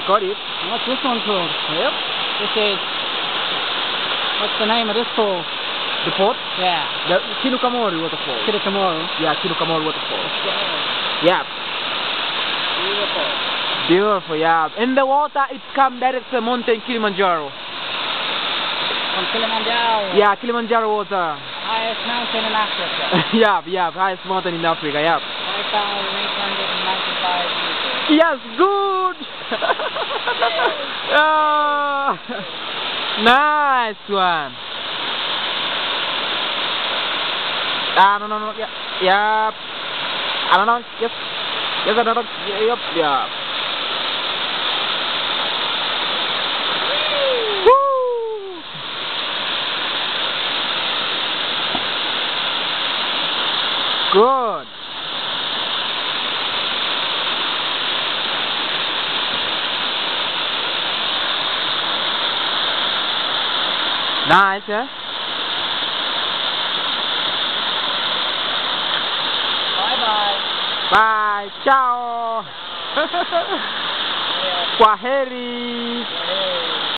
got it. What's this one called? Yep. This is... What's the name of this fall? The port? Yeah. The Kinukamori Waterfall. Kinukamori. Yeah, Kinukamori Waterfall. Yeah. Yeah. Beautiful. Beautiful, yeah. In the water, it comes direct to mountain Kilimanjaro. From Kilimanjaro. Yeah, Kilimanjaro water. Highest mountain in Africa. Yeah, highest mountain in Africa, yeah. 5,895 meters. Yes, good! Ah, nice one. No, yeah. I don't know, yes, I don't know, yep, yeah. Woo! Good. Nice, eh? Bye-bye. Bye, ciao. Kwaheri.